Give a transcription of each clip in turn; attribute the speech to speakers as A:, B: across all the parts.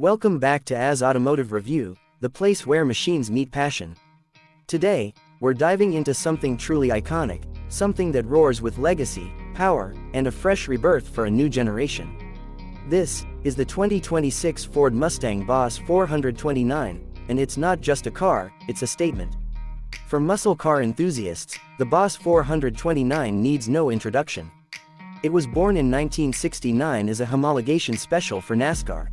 A: Welcome back to AZ Automotive Review, the place where machines meet passion. Today, we're diving into something truly iconic, something that roars with legacy, power, and a fresh rebirth for a new generation. This is the 2026 Ford Mustang Boss 429, and it's not just a car, it's a statement. For muscle car enthusiasts, the Boss 429 needs no introduction. It was born in 1969 as a homologation special for NASCAR.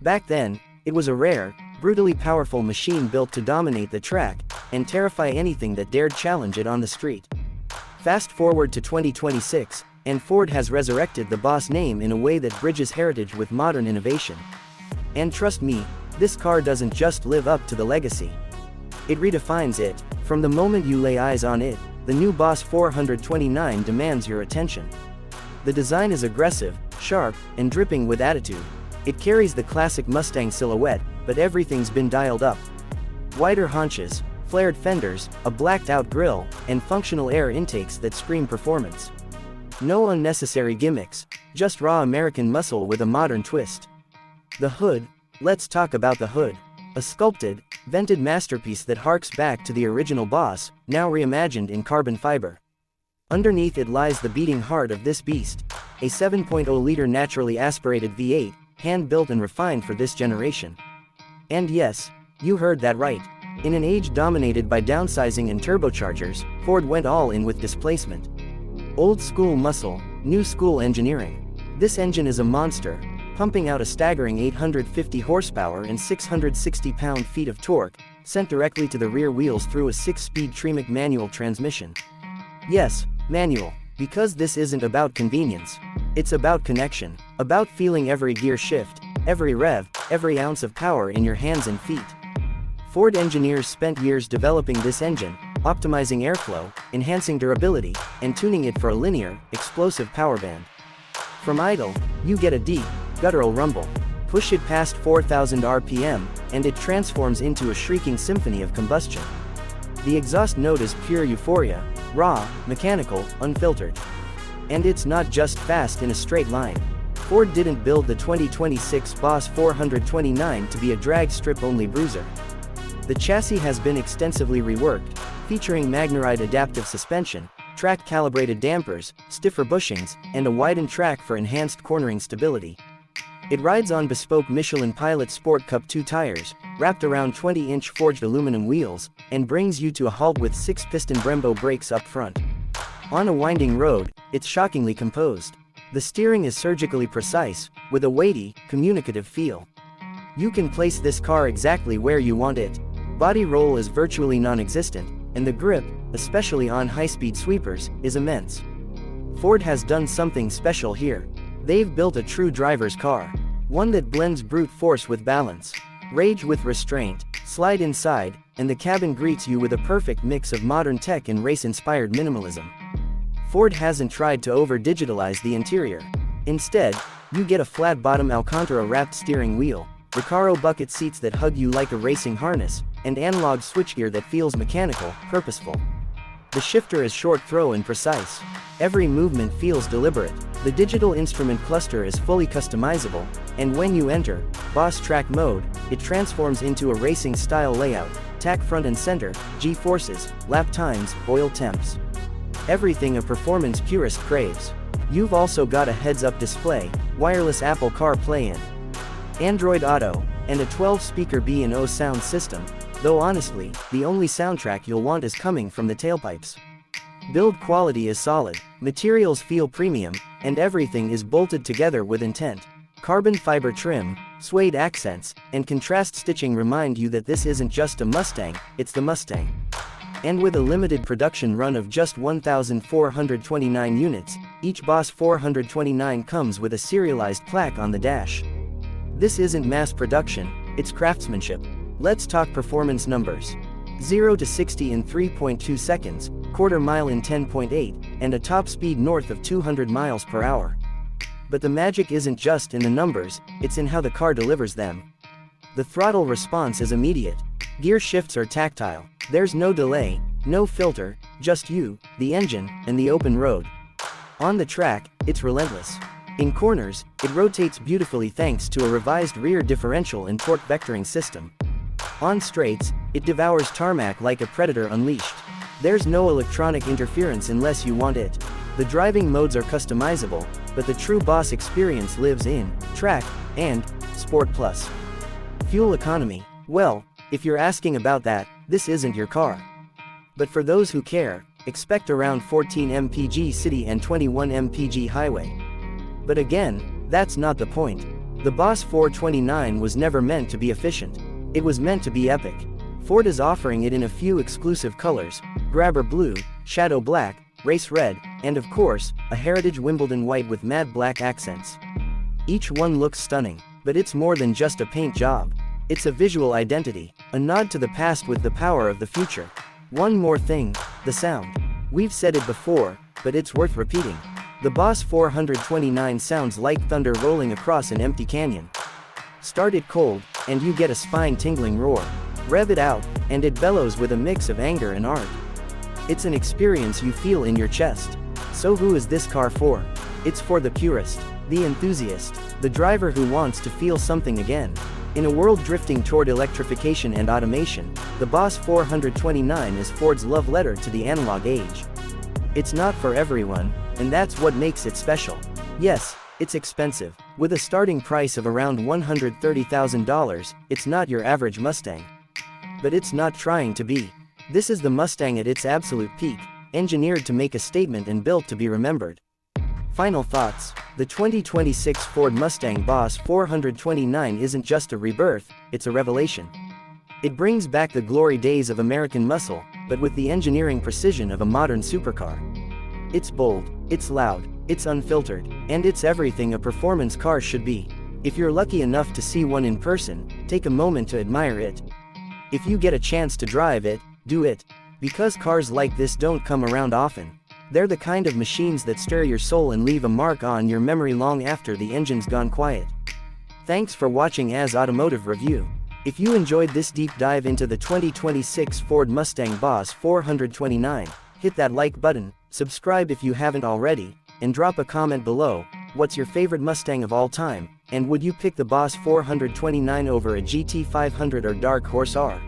A: Back then, it was a rare, brutally powerful machine built to dominate the track and terrify anything that dared challenge it on the street. Fast forward to 2026, and Ford has resurrected the Boss name in a way that bridges heritage with modern innovation. And trust me, this car doesn't just live up to the legacy. It redefines it. From the moment you lay eyes on it, the new Boss 429 demands your attention. The design is aggressive, sharp, and dripping with attitude. It carries the classic Mustang silhouette, but everything's been dialed up. Wider haunches, flared fenders, a blacked-out grille, and functional air intakes that scream performance. No unnecessary gimmicks, just raw American muscle with a modern twist. The hood. Let's talk about the hood. A sculpted, vented masterpiece that harks back to the original Boss, now reimagined in carbon fiber. Underneath it lies the beating heart of this beast, a 7.0-liter naturally aspirated V8, hand-built and refined for this generation. And yes, you heard that right. In an age dominated by downsizing and turbochargers, Ford went all in with displacement. Old-school muscle, new-school engineering. This engine is a monster, pumping out a staggering 850 horsepower and 660 pound-feet of torque, sent directly to the rear wheels through a 6-speed Tremec manual transmission. Yes, manual, because this isn't about convenience. It's about connection, about feeling every gear shift, every rev, every ounce of power in your hands and feet. Ford engineers spent years developing this engine, optimizing airflow, enhancing durability, and tuning it for a linear, explosive power band. From idle, you get a deep, guttural rumble. Push it past 4,000 RPM, and it transforms into a shrieking symphony of combustion. The exhaust note is pure euphoria, raw, mechanical, unfiltered. And it's not just fast in a straight line. Ford didn't build the 2026 Boss 429 to be a drag strip-only bruiser. The chassis has been extensively reworked, featuring Magnaride adaptive suspension, track-calibrated dampers, stiffer bushings, and a widened track for enhanced cornering stability. It rides on bespoke Michelin Pilot Sport Cup 2 tires, wrapped around 20-inch forged aluminum wheels, and brings you to a halt with 6-piston Brembo brakes up front. On a winding road, it's shockingly composed. The steering is surgically precise, with a weighty, communicative feel. You can place this car exactly where you want it. Body roll is virtually non-existent, and the grip, especially on high-speed sweepers, is immense. Ford has done something special here. They've built a true driver's car. One that blends brute force with balance, rage with restraint, slide inside, and the cabin greets you with a perfect mix of modern tech and race-inspired minimalism. Ford hasn't tried to over-digitalize the interior. Instead, you get a flat-bottom Alcantara-wrapped steering wheel, Recaro bucket seats that hug you like a racing harness, and analog switchgear that feels mechanical, purposeful. The shifter is short throw and precise. Every movement feels deliberate. The digital instrument cluster is fully customizable, and when you enter Boss Track mode, it transforms into a racing-style layout, tack front and center, G-forces, lap times, oil temps. Everything a performance purist craves. You've also got a heads-up display, wireless Apple CarPlay and Android Auto, and a 12-speaker B&O sound system, though honestly, the only soundtrack you'll want is coming from the tailpipes. Build quality is solid, materials feel premium, and everything is bolted together with intent. Carbon fiber trim, suede accents, and contrast stitching remind you that this isn't just a Mustang, it's the Mustang. And with a limited production run of just 1,429 units, each Boss 429 comes with a serialized plaque on the dash. This isn't mass production, it's craftsmanship. Let's talk performance numbers. 0 to 60 in 3.2 seconds, quarter mile in 10.8, and a top speed north of 200 miles per hour. But the magic isn't just in the numbers, it's in how the car delivers them. The throttle response is immediate. Gear shifts are tactile. There's no delay, no filter, just you, the engine, and the open road. On the track, it's relentless. In corners, it rotates beautifully thanks to a revised rear differential and torque vectoring system. On straights, it devours tarmac like a predator unleashed. There's no electronic interference unless you want it. The driving modes are customizable, but the true Boss experience lives in Track and Sport Plus. Fuel economy. Well, if you're asking about that, this isn't your car. But for those who care, expect around 14 mpg city and 21 mpg highway. But again, that's not the point. The Boss 429 was never meant to be efficient. It was meant to be epic. Ford is offering it in a few exclusive colors: Grabber Blue, Shadow Black, Race Red, and of course, a Heritage Wimbledon White with matte black accents. Each one looks stunning, but it's more than just a paint job. It's a visual identity, a nod to the past with the power of the future. One more thing, the sound. We've said it before, but it's worth repeating. The Boss 429 sounds like thunder rolling across an empty canyon. Start it cold, and you get a spine-tingling roar. Rev it out, and it bellows with a mix of anger and art. It's an experience you feel in your chest. So who is this car for? It's for the purist, the enthusiast, the driver who wants to feel something again. In a world drifting toward electrification and automation, the Boss 429 is Ford's love letter to the analog age. It's not for everyone, and that's what makes it special. Yes, it's expensive. With a starting price of around $130,000, it's not your average Mustang. But it's not trying to be. This is the Mustang at its absolute peak, engineered to make a statement and built to be remembered. Final thoughts. The 2026 Ford Mustang Boss 429 isn't just a rebirth, it's a revelation. It brings back the glory days of American muscle, but with the engineering precision of a modern supercar. It's bold, it's loud, it's unfiltered, and it's everything a performance car should be. If you're lucky enough to see one in person, take a moment to admire it. If you get a chance to drive it, do it. Because cars like this don't come around often. They're the kind of machines that stir your soul and leave a mark on your memory long after the engine's gone quiet. Thanks for watching AZ Automotive Review. If you enjoyed this deep dive into the 2026 Ford Mustang Boss 429, hit that like button, subscribe if you haven't already, and drop a comment below. What's your favorite Mustang of all time, and would you pick the Boss 429 over a GT500 or Dark Horse R?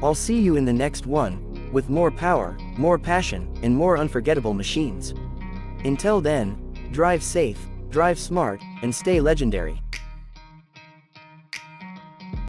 A: I'll see you in the next one, with more power, more passion, and more unforgettable machines. Until then, drive safe, drive smart, and stay legendary.